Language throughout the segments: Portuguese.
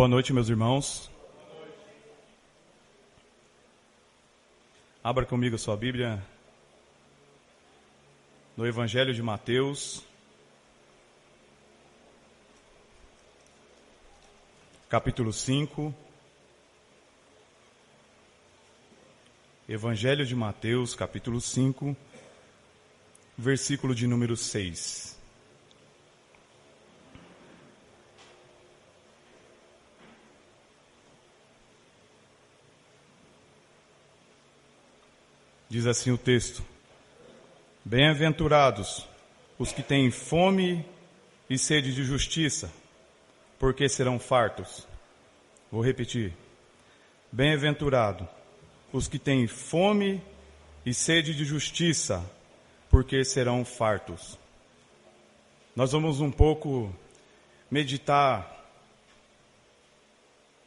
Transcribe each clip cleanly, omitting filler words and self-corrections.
Boa noite, meus irmãos. Abra comigo a sua Bíblia no Evangelho de Mateus, capítulo 5. Evangelho de Mateus, capítulo 5, versículo de número 6. Diz assim o texto: Bem-aventurados os que têm fome e sede de justiça, porque serão fartos. Vou repetir. Bem-aventurado os que têm fome e sede de justiça, porque serão fartos. Nós vamos um pouco meditar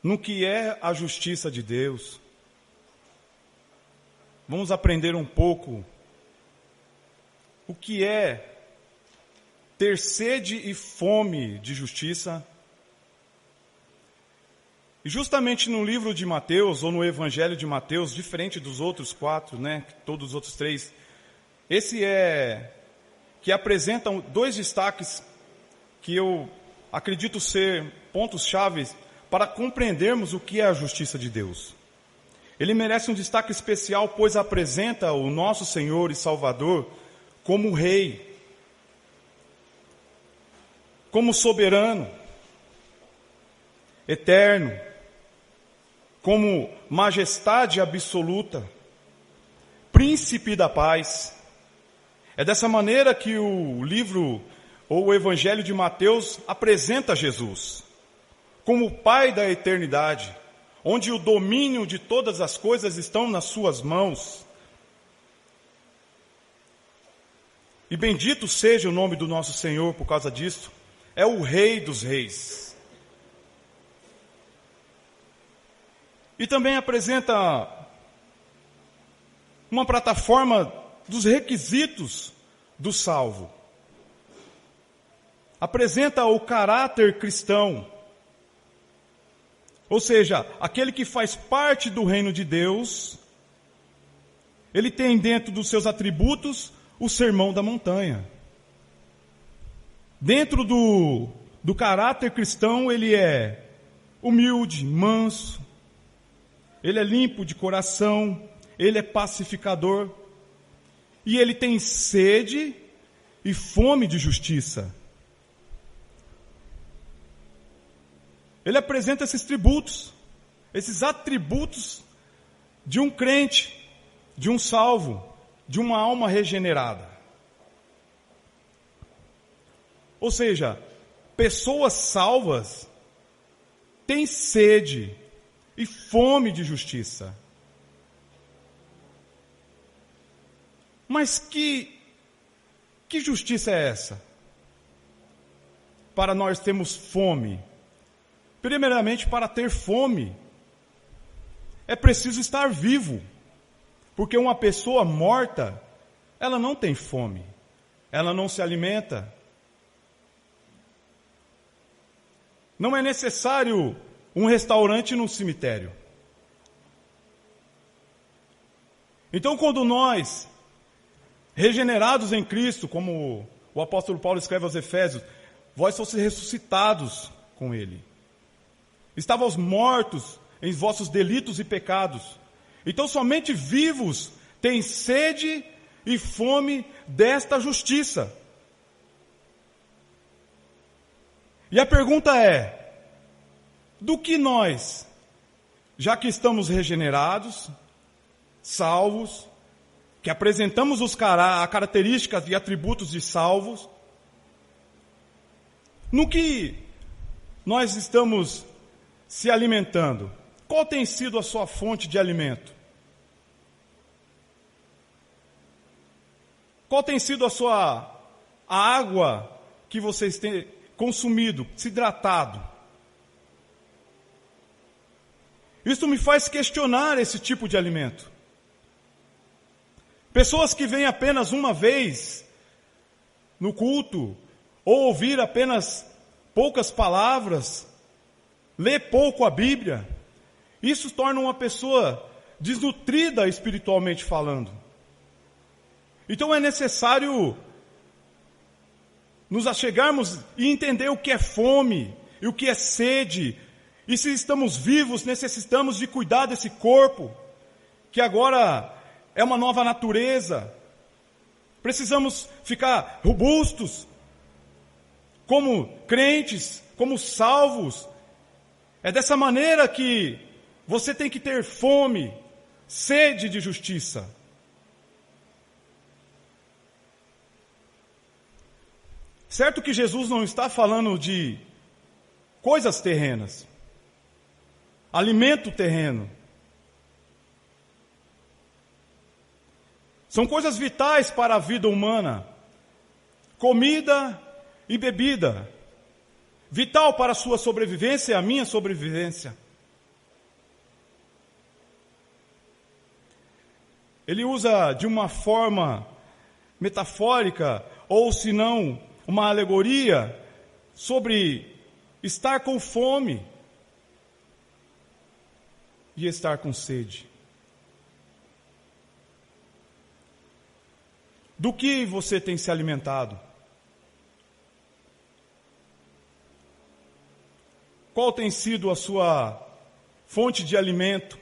no que é a justiça de Deus. Vamos aprender um pouco o que é ter sede e fome de justiça. E justamente no livro de Mateus, ou no Evangelho de Mateus, diferente dos outros 4, todos os outros 3, esse é que apresentam 2 destaques que eu acredito ser pontos-chave para compreendermos o que é a justiça de Deus. Ele merece um destaque especial, pois apresenta o nosso Senhor e Salvador como Rei, como soberano, eterno, como majestade absoluta, príncipe da paz. É dessa maneira que o livro ou o Evangelho de Mateus apresenta Jesus como o Pai da eternidade, onde o domínio de todas as coisas estão nas suas mãos. E bendito seja o nome do nosso Senhor por causa disso. É o Rei dos Reis. E também apresenta uma plataforma dos requisitos do salvo. Apresenta o caráter cristão. Ou seja, aquele que faz parte do reino de Deus, ele tem dentro dos seus atributos o sermão da montanha. Dentro do caráter cristão, ele é humilde, manso, ele é limpo de coração, ele é pacificador, e ele tem sede e fome de justiça. Ele apresenta esses tributos, esses atributos de um crente, de um salvo, de uma alma regenerada. Ou seja, pessoas salvas têm sede e fome de justiça. Mas que justiça é essa? Para nós termos fome. Primeiramente, para ter fome, é preciso estar vivo. Porque uma pessoa morta, ela não tem fome. Ela não se alimenta. Não é necessário um restaurante no cemitério. Então, quando nós, regenerados em Cristo, como o apóstolo Paulo escreve aos Efésios, vós sois ressuscitados com Ele. Estávamos mortos em vossos delitos e pecados. Então somente vivos têm sede e fome desta justiça. E a pergunta é, do que nós, já que estamos regenerados, salvos, que apresentamos as características e atributos de salvos, no que nós estamos se alimentando? Qual tem sido a sua fonte de alimento? Qual tem sido a água que vocês têm consumido, se hidratado? Isso me faz questionar esse tipo de alimento. Pessoas que vêm apenas uma vez no culto, ou ouvir apenas poucas palavras, lê pouco a Bíblia, isso torna uma pessoa desnutrida espiritualmente falando. Então é necessário nos achegarmos e entender o que é fome e o que é sede. E se estamos vivos, necessitamos de cuidar desse corpo, que agora é uma nova natureza. Precisamos ficar robustos, como crentes, como salvos. É dessa maneira que você tem que ter fome, sede de justiça. Certo que Jesus não está falando de coisas terrenas, alimento terreno. São coisas vitais para a vida humana. Comida e bebida. Vital para a sua sobrevivência e a minha sobrevivência. Ele usa de uma forma metafórica, ou se não, uma alegoria, sobre estar com fome e estar com sede. Do que você tem se alimentado? Qual tem sido a sua fonte de alimento?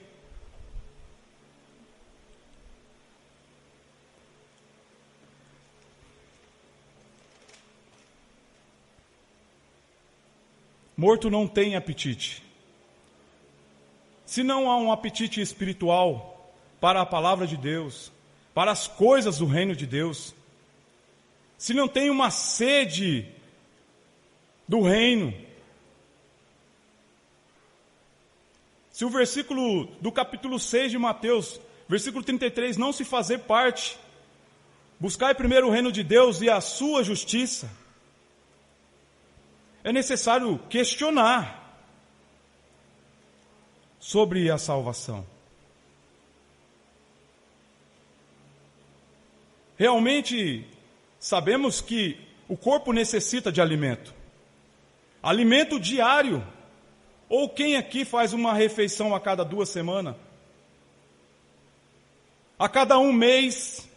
Morto não tem apetite. Se não há um apetite espiritual para a palavra de Deus, para as coisas do reino de Deus, se não tem uma sede do reino, se o versículo do capítulo 6 de Mateus, versículo 33, não se fazer parte, buscai primeiro o reino de Deus e a sua justiça, é necessário questionar sobre a salvação. Realmente sabemos que o corpo necessita de alimento. Alimento diário. Ou quem aqui faz uma refeição a cada 2 semanas? A cada 1 mês?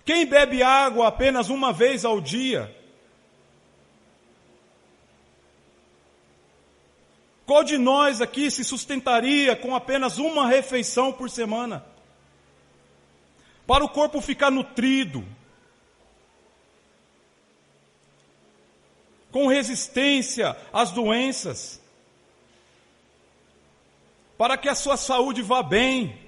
Quem bebe água apenas uma vez ao dia? Qual de nós aqui se sustentaria com apenas uma refeição por semana? Para o corpo ficar nutrido, com resistência às doenças, para que a sua saúde vá bem,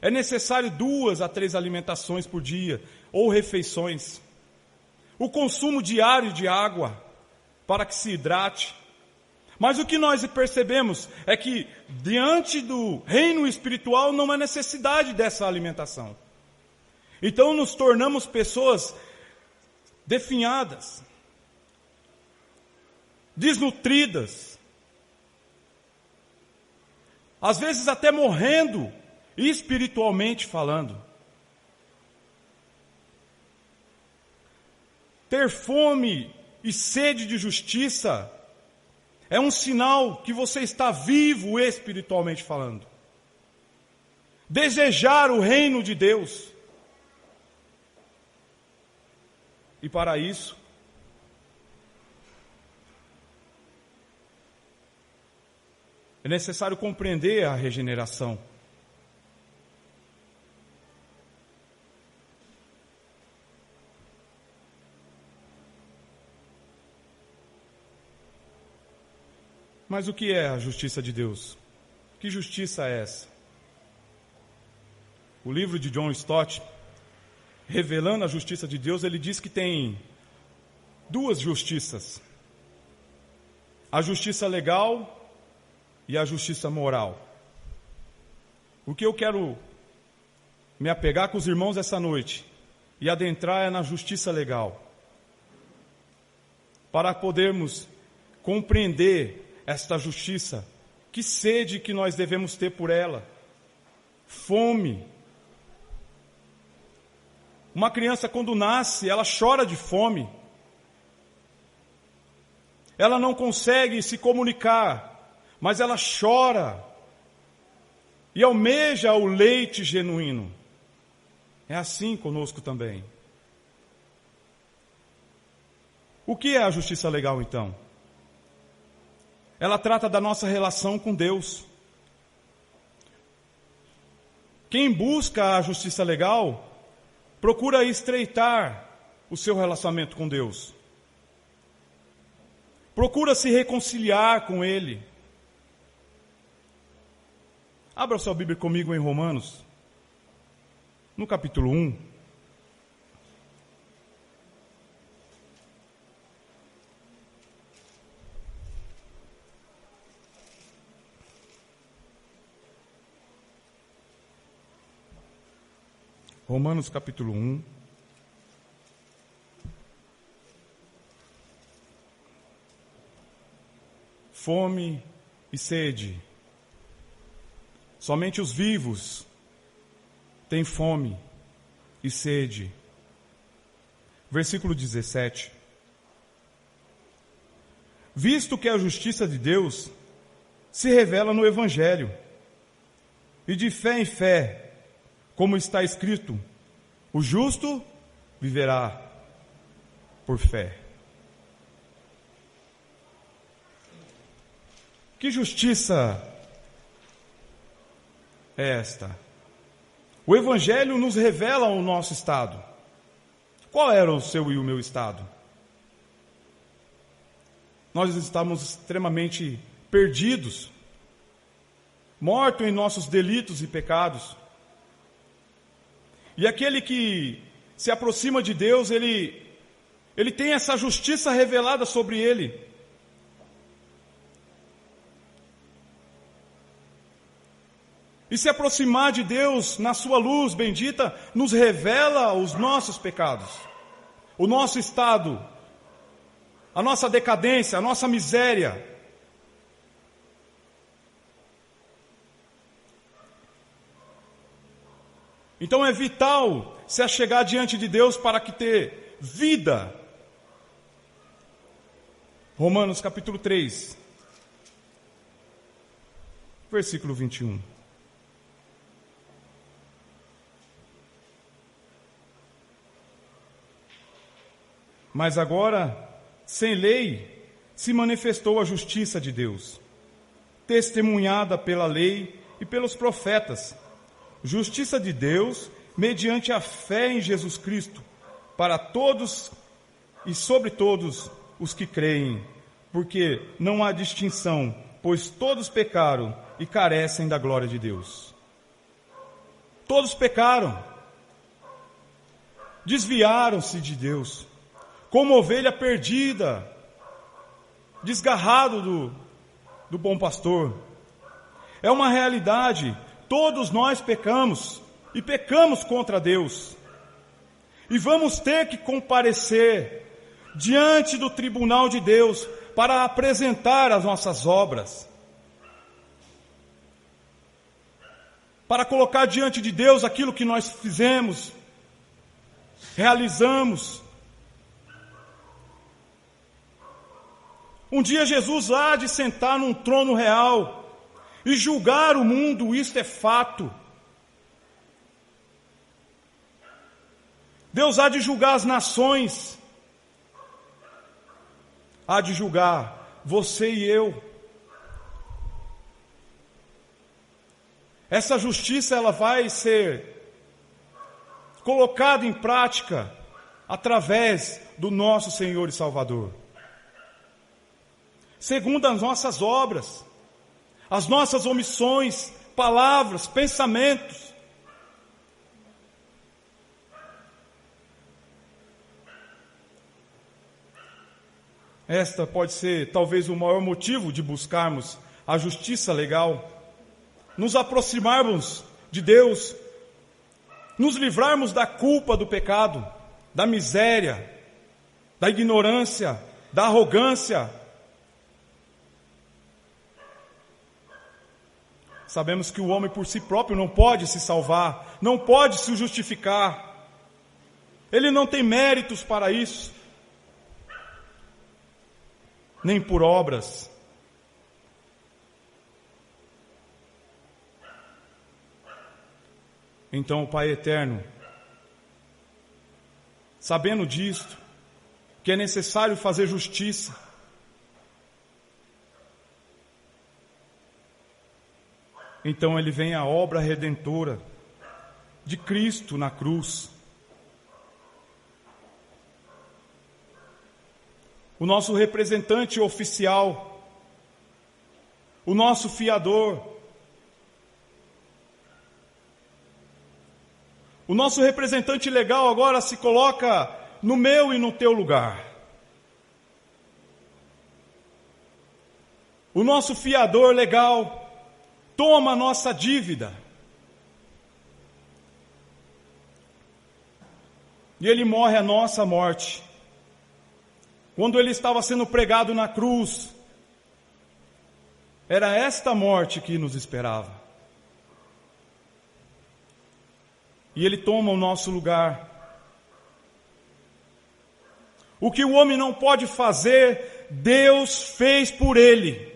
é necessário 2 a 3 alimentações por dia, ou refeições. O consumo diário de água, para que se hidrate. Mas o que nós percebemos é que, diante do reino espiritual, não há necessidade dessa alimentação. Então nos tornamos pessoas definhadas, desnutridas, às vezes até morrendo, espiritualmente falando. Ter fome e sede de justiça é um sinal que você está vivo espiritualmente falando. Desejar o reino de Deus. E para isso, é necessário compreender a regeneração. Mas o que é a justiça de Deus? Que justiça é essa? O livro de John Stott, revelando a justiça de Deus, ele diz que tem 2 justiças. A justiça legal e a justiça moral. O que eu quero me apegar com os irmãos essa noite e adentrar é na justiça legal. Para podermos compreender esta justiça, que sede que nós devemos ter por ela, fome. Uma criança quando nasce, ela chora de fome. ela não consegue se comunicar, mas ela chora e almeja o leite genuíno. É assim conosco também. O que é a justiça legal, então? Ela trata da nossa relação com Deus. Quem busca a justiça legal, procura estreitar o seu relacionamento com Deus. Procura se reconciliar com Ele. Abra sua Bíblia comigo em Romanos, no capítulo 1. Romanos capítulo 1. Fome e sede. Somente os vivos têm fome e sede. Versículo 17. Visto que a justiça de Deus se revela no Evangelho, e de fé em fé, como está escrito, o justo viverá por fé. Que justiça é esta? O Evangelho nos revela o nosso estado. Qual era o seu e o meu estado? Nós estávamos extremamente perdidos, mortos em nossos delitos e pecados. E aquele que se aproxima de Deus, ele tem essa justiça revelada sobre ele. E se aproximar de Deus na sua luz bendita, nos revela os nossos pecados, o nosso estado, a nossa decadência, a nossa miséria. Então é vital se achegar diante de Deus para que ter vida. Romanos capítulo 3, versículo 21. Mas agora, sem lei, se manifestou a justiça de Deus, testemunhada pela lei e pelos profetas. Justiça de Deus mediante a fé em Jesus Cristo, para todos e sobre todos os que creem, porque não há distinção, pois todos pecaram e carecem da glória de Deus. Todos pecaram, desviaram-se de Deus, como ovelha perdida, desgarrado do bom pastor. É uma realidade. Todos nós pecamos e pecamos contra Deus. E vamos ter que comparecer diante do tribunal de Deus para apresentar as nossas obras. Para colocar diante de Deus aquilo que nós fizemos, realizamos. Um dia Jesus há de sentar num trono real e julgar o mundo, isto é fato. Deus há de julgar as nações, há de julgar você e eu. Essa justiça ela vai ser colocada em prática através do nosso Senhor e Salvador. Segundo as nossas obras, as nossas omissões, palavras, pensamentos. Esta pode ser talvez o maior motivo de buscarmos a justiça legal, nos aproximarmos de Deus, nos livrarmos da culpa do pecado, da miséria, da ignorância, da arrogância. Sabemos que o homem por si próprio não pode se salvar, não pode se justificar. Ele não tem méritos para isso. nem por obras. Então o Pai Eterno, sabendo disto, que é necessário fazer justiça, então ele vem a obra redentora de Cristo na cruz. O nosso representante oficial, o nosso fiador, o nosso representante legal agora se coloca no meu e no teu lugar. O nosso fiador legal toma a nossa dívida. E ele morre a nossa morte. Quando ele estava sendo pregado na cruz, era esta morte que nos esperava. E ele toma o nosso lugar. O que o homem não pode fazer, Deus fez por ele.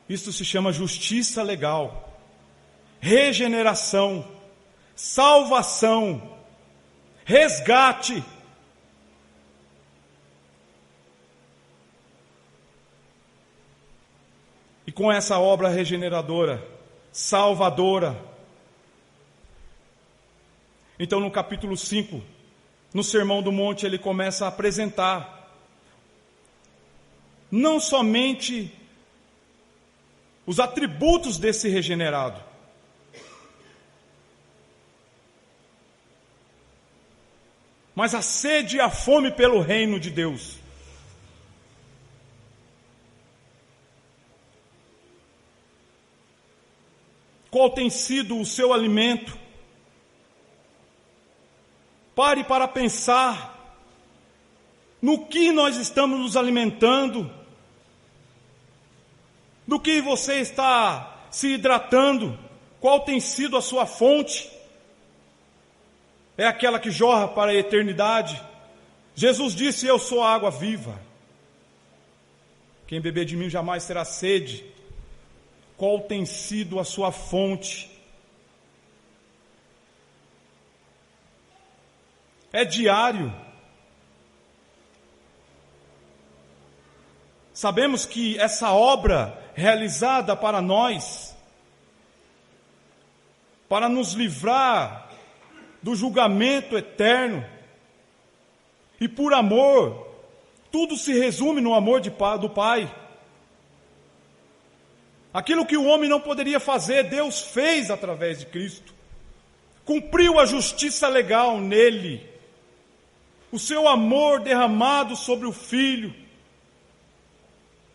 Isso se chama justiça legal, regeneração, salvação, resgate. E com essa obra regeneradora, salvadora, então no capítulo 5, no Sermão do Monte, ele começa a apresentar não somente os atributos desse regenerado, mas a sede e a fome pelo reino de Deus. Qual tem sido o seu alimento? Pare para pensar no que nós estamos nos alimentando, do que você está se hidratando, qual tem sido a sua fonte? É aquela que jorra para a eternidade? Jesus disse: eu sou a água viva. Quem beber de mim jamais terá sede. Qual tem sido a sua fonte? É diário. Sabemos que essa obra realizada para nós, para nos livrar do julgamento eterno, e por amor, tudo se resume no amor do Pai. Aquilo que o homem não poderia fazer, Deus fez através de Cristo. Cumpriu a justiça legal nele. O seu amor derramado sobre o Filho.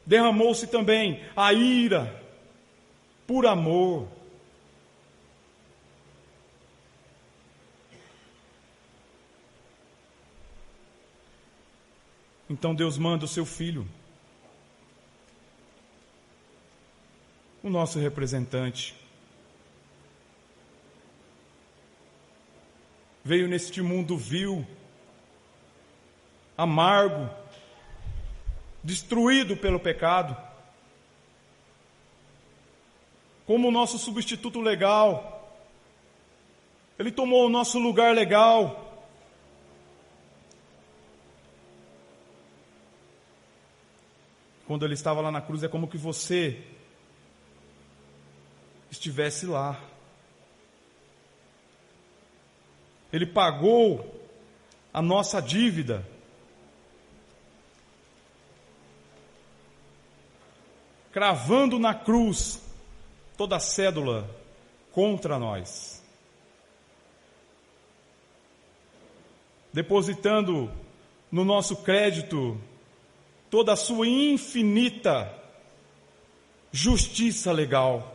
Derramou-se também a ira por amor. Então Deus manda o seu Filho, o nosso representante. Veio neste mundo vil, amargo, destruído pelo pecado, como o nosso substituto legal. Ele tomou o nosso lugar legal. Quando ele estava lá na cruz, é como que você estivesse lá. Ele pagou a nossa dívida. Cravando na cruz toda a cédula contra nós. Depositando no nosso crédito toda a sua infinita justiça legal.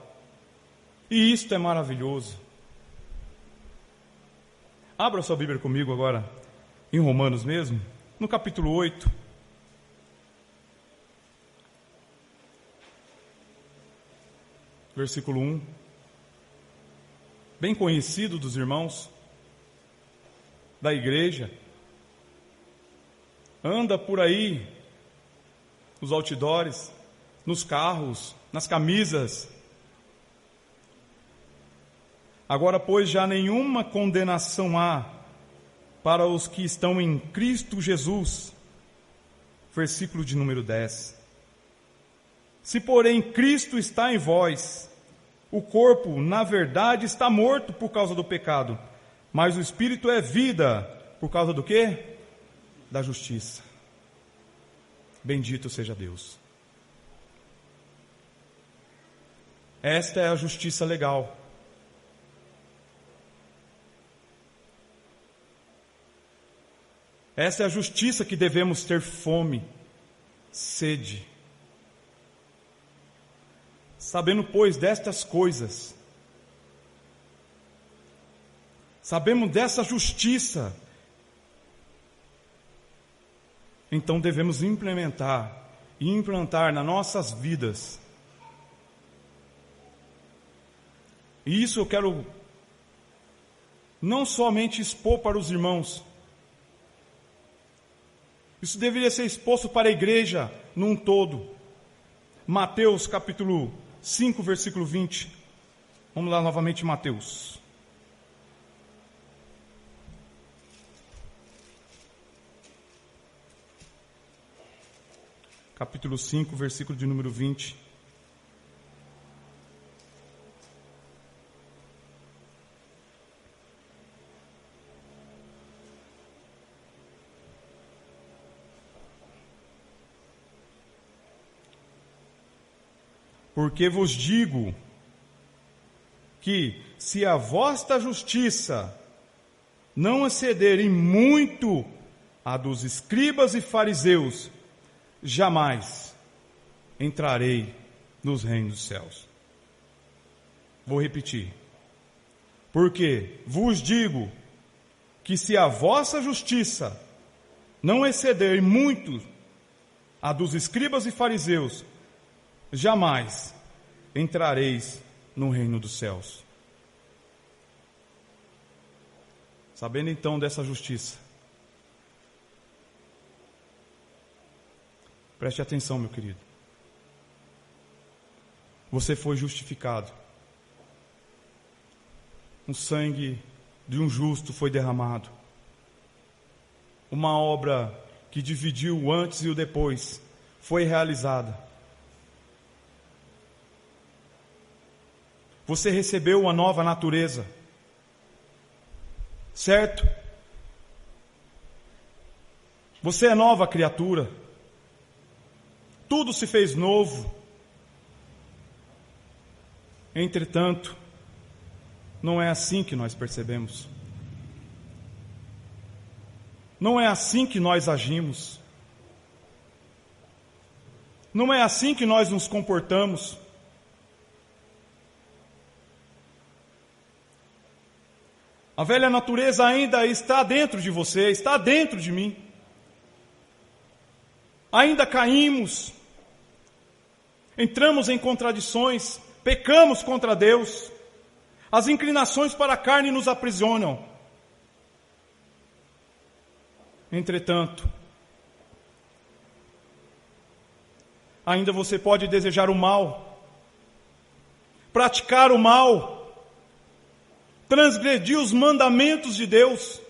E isto é maravilhoso. Abra sua Bíblia comigo agora, em Romanos mesmo, no capítulo 8. Versículo 1. Bem conhecido dos irmãos. da igreja, anda por aí, nos outdoors, nos carros, nas camisas. Agora, pois, já nenhuma condenação há para os que estão em Cristo Jesus. Versículo de número 10. Se, porém, Cristo está em vós, o corpo, na verdade, está morto por causa do pecado, mas o Espírito é vida, por causa do quê? Da justiça. Bendito seja Deus. Esta é a justiça legal. Essa é a justiça que devemos ter fome, sede. Sabendo, pois, destas coisas, sabemos dessa justiça, então devemos implementar e implantar nas nossas vidas. E isso eu quero não somente expor para os irmãos, isso deveria ser exposto para a igreja num todo. Mateus capítulo 5, versículo 20. Vamos lá novamente, Mateus. Capítulo 5, versículo de número 20. Porque vos digo que, se a vossa justiça não exceder em muito a dos escribas e fariseus, jamais entrarei nos reinos dos céus. Vou repetir. Porque vos digo que, se a vossa justiça não exceder em muito a dos escribas e fariseus, jamais entrareis no reino dos céus. Sabendo então dessa justiça, preste atenção, meu querido. Você foi justificado. O sangue de um justo foi derramado. Uma obra que dividiu o antes e o depois foi realizada. Você recebeu uma nova natureza, certo? Você é nova criatura. Tudo se fez novo. Entretanto, não é assim que nós percebemos. Não é assim que nós agimos. Não é assim que nós nos comportamos. A velha natureza ainda está dentro de você, está dentro de mim. Ainda caímos, entramos em contradições, pecamos contra Deus. As inclinações para a carne nos aprisionam. Entretanto, ainda você pode desejar o mal, praticar o mal, transgredir os mandamentos de Deus.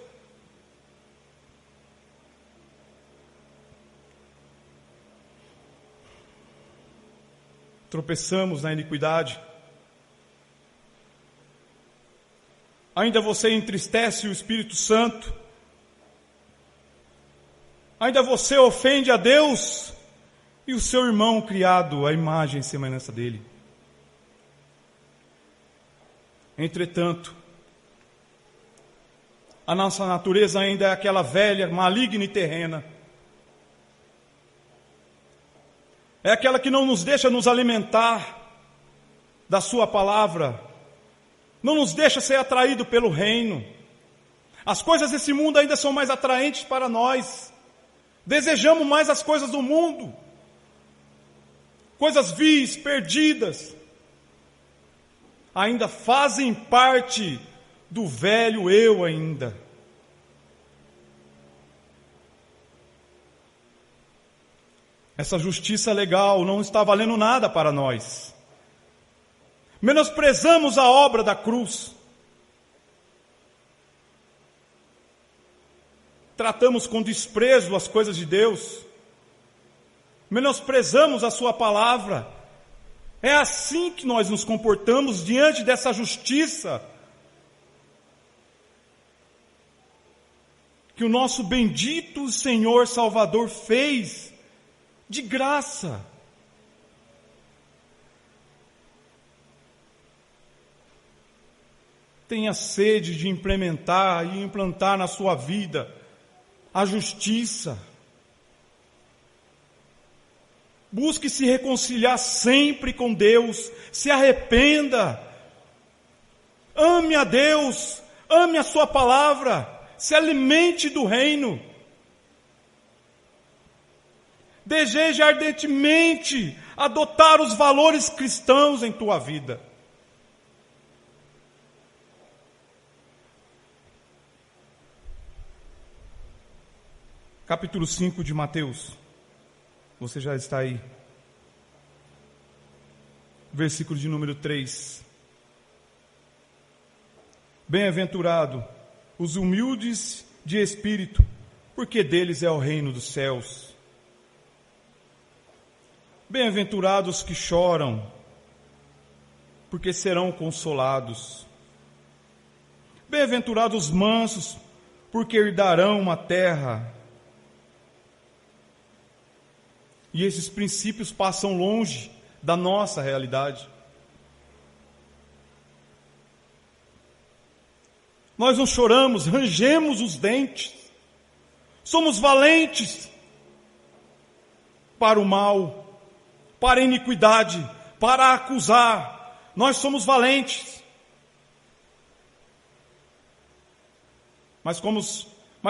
Tropeçamos na iniquidade. Ainda você entristece o Espírito Santo. Ainda você ofende a Deus e o seu irmão criado à imagem e semelhança dele. Entretanto, a nossa natureza ainda é aquela velha, maligna e terrena. É aquela que não nos deixa nos alimentar da sua palavra. Não nos deixa ser atraído pelo reino. As coisas desse mundo ainda são mais atraentes para nós. Desejamos mais as coisas do mundo. Coisas vis, perdidas. Ainda fazem parte do velho eu ainda. Essa justiça legal não está valendo nada para nós. Menosprezamos a obra da cruz. Tratamos com desprezo as coisas de Deus. Menosprezamos a sua palavra. É assim que nós nos comportamos diante dessa justiça que o nosso bendito Senhor Salvador fez de graça. Tenha sede de implementar e implantar na sua vida a justiça. Busque se reconciliar sempre com Deus. Se arrependa. Ame a Deus. Ame a sua palavra. Se alimente do reino. Deseje ardentemente adotar os valores cristãos em tua vida. Capítulo 5 de Mateus. Você já está aí. Versículo de número 3. Bem-aventurado os humildes de espírito, porque deles é o reino dos céus. Bem-aventurados os que choram, porque serão consolados. Bem-aventurados os mansos, porque herdarão uma terra. E esses princípios passam longe da nossa realidade. Nós não choramos, rangemos os dentes. Somos valentes para o mal, para a iniquidade, para acusar. Nós somos valentes. Mas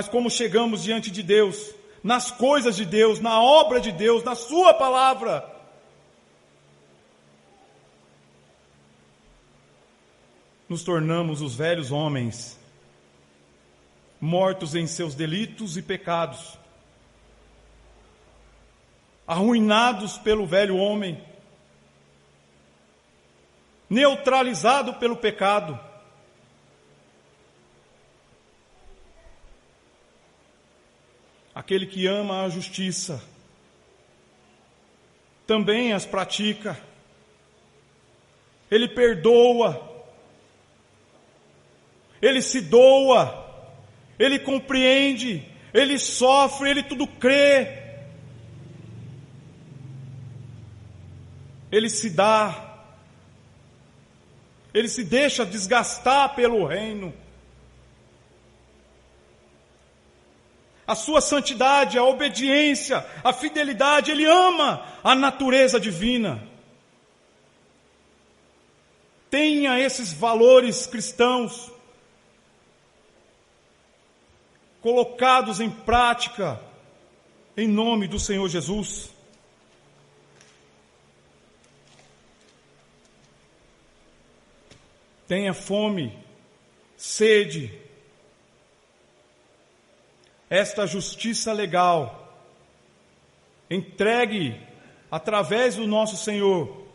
como chegamos diante de Deus, nas coisas de Deus, na obra de Deus, na sua palavra, nos tornamos os velhos homens, mortos em seus delitos e pecados, arruinados pelo velho homem, neutralizado pelo pecado. Aquele que ama a justiça também as pratica. Ele perdoa, ele se doa, ele compreende, ele sofre, ele tudo crê. Ele se dá, ele se deixa desgastar pelo reino. A sua santidade, a obediência, a fidelidade, ele ama a natureza divina. Tenha esses valores cristãos colocados em prática em nome do Senhor Jesus. Tenha fome, sede. Esta justiça legal, entregue através do nosso Senhor.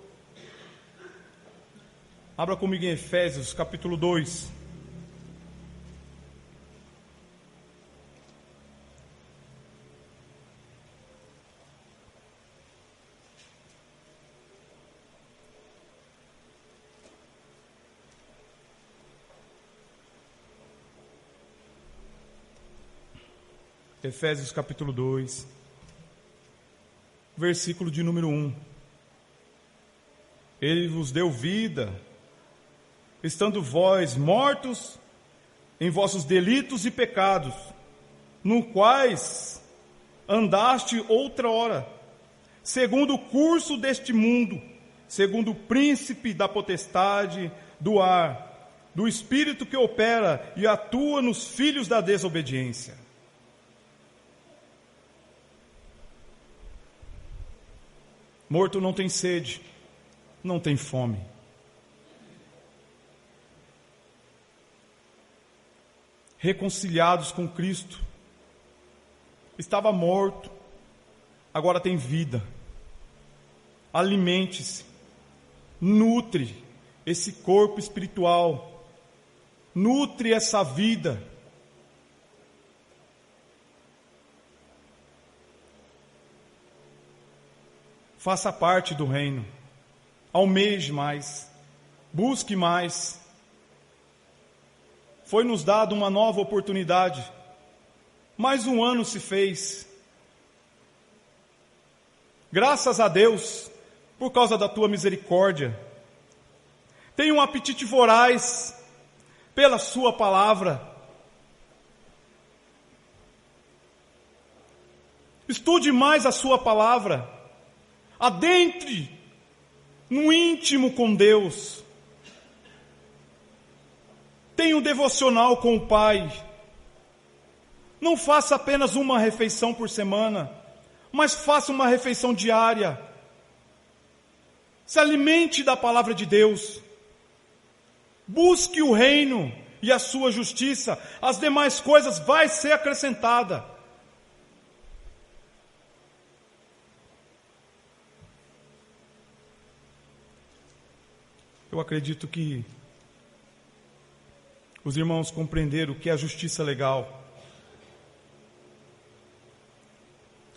Abra comigo em Efésios, capítulo 2. Efésios capítulo 2, versículo de número 1. Ele vos deu vida, estando vós mortos em vossos delitos e pecados, no quais andaste outrora, segundo o curso deste mundo, segundo o príncipe da potestade do ar, do espírito que opera e atua nos filhos da desobediência. Morto não tem sede, não tem fome. Reconciliados com Cristo, estava morto, agora tem vida. Alimente-se, nutre esse corpo espiritual, nutre essa vida. Faça parte do reino, almeje mais, busque mais. Foi nos dado uma nova oportunidade, mais um ano se fez. Graças a Deus, por causa da tua misericórdia. Tenha um apetite voraz pela sua palavra. Estude mais a sua palavra. Adentre no íntimo com Deus. Tenha um devocional com o Pai. Não faça apenas uma refeição por semana, mas faça uma refeição diária. Se alimente da palavra de Deus. Busque o reino e a sua justiça. As demais coisas vai ser acrescentada. Eu acredito que os irmãos compreenderam o que é a justiça legal.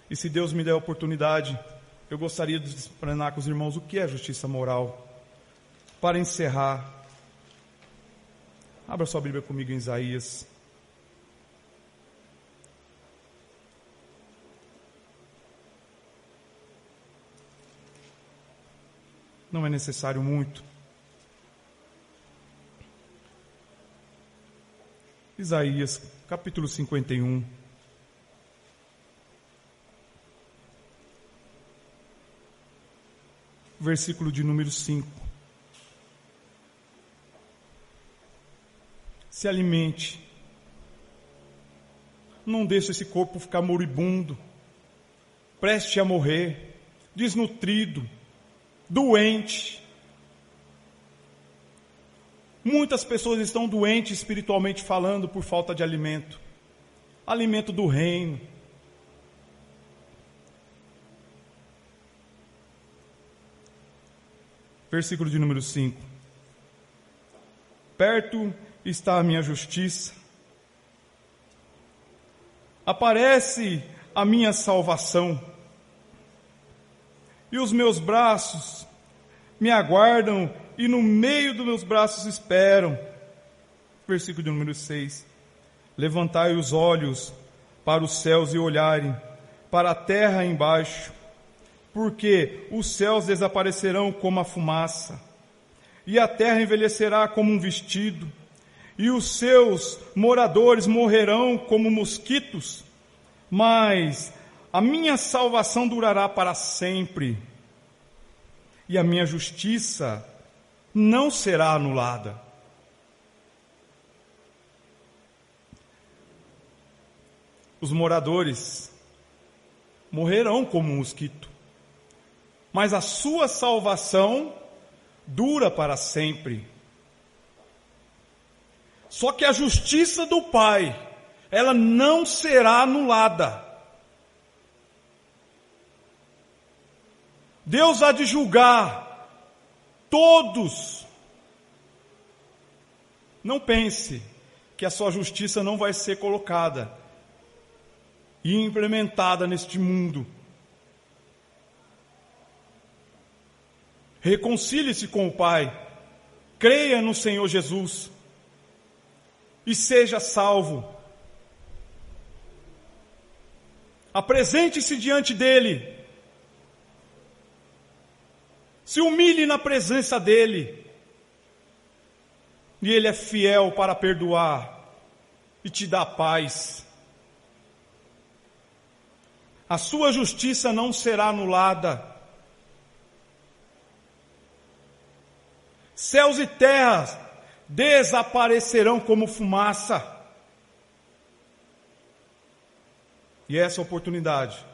E se Deus me der a oportunidade, eu gostaria de explanar com os irmãos o que é a justiça moral. Para encerrar, abra sua Bíblia comigo em Isaías. Não é necessário muito. Isaías, capítulo 51. Versículo de número 5. Se alimente. Não deixe esse corpo ficar moribundo, preste a morrer, desnutrido, doente. Muitas pessoas estão doentes espiritualmente falando por falta de alimento. Alimento do reino. Versículo de número 5. Perto está a minha justiça. Aparece a minha salvação. E os meus braços me aguardam e no meio dos meus braços esperam. Versículo de número 6. Levantai os olhos para os céus e olharem para a terra embaixo, porque os céus desaparecerão como a fumaça, e a terra envelhecerá como um vestido, e os seus moradores morrerão como mosquitos, mas a minha salvação durará para sempre, e a minha justiça não será anulada. Os moradores morrerão como um mosquito, mas a sua salvação dura para sempre. Só que a justiça do Pai, ela não será anulada. Deus há de julgar todos. Não pense que a sua justiça não vai ser colocada e implementada neste mundo. Reconcilie-se com o Pai, creia no Senhor Jesus e seja salvo. Apresente-se diante dele, se humilhe na presença dele, e ele é fiel para perdoar e te dar paz. A sua justiça não será anulada. Céus e terras desaparecerão como fumaça. E essa oportunidade,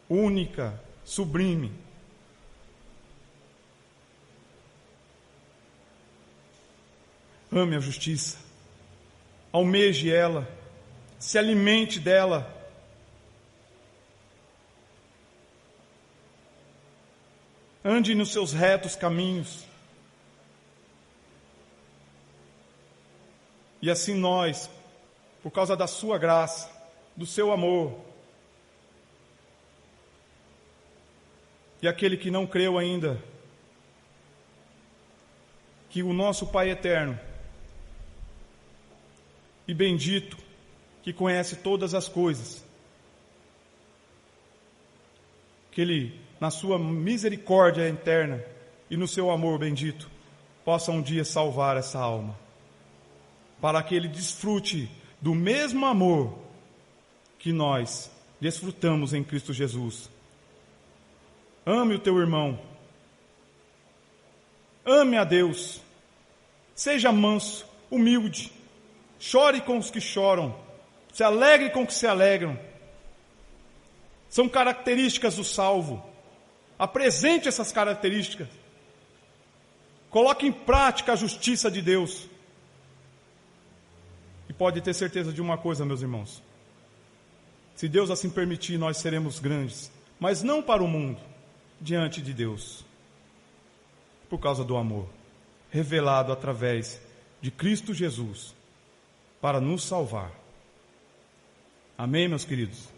única, sublime, ame a justiça, almeje ela, se alimente dela. ande nos seus retos caminhos. E assim nós, por causa da sua graça, do seu amor, e aquele que não creu ainda, que o nosso Pai eterno e bendito, que conhece todas as coisas, que Ele, na sua misericórdia eterna e no seu amor bendito, possa um dia salvar essa alma, para que ele desfrute do mesmo amor que nós desfrutamos em Cristo Jesus. Ame o teu irmão, ame a Deus, seja manso, humilde, chore com os que choram, se alegre com os que se alegram. São características do salvo. Apresente essas características. Coloque em prática a justiça de Deus. E pode ter certeza de uma coisa, meus irmãos. Se Deus assim permitir, nós seremos grandes. Mas não para o mundo, diante de Deus. Por causa do amor revelado através de Cristo Jesus para nos salvar. Amém, meus queridos?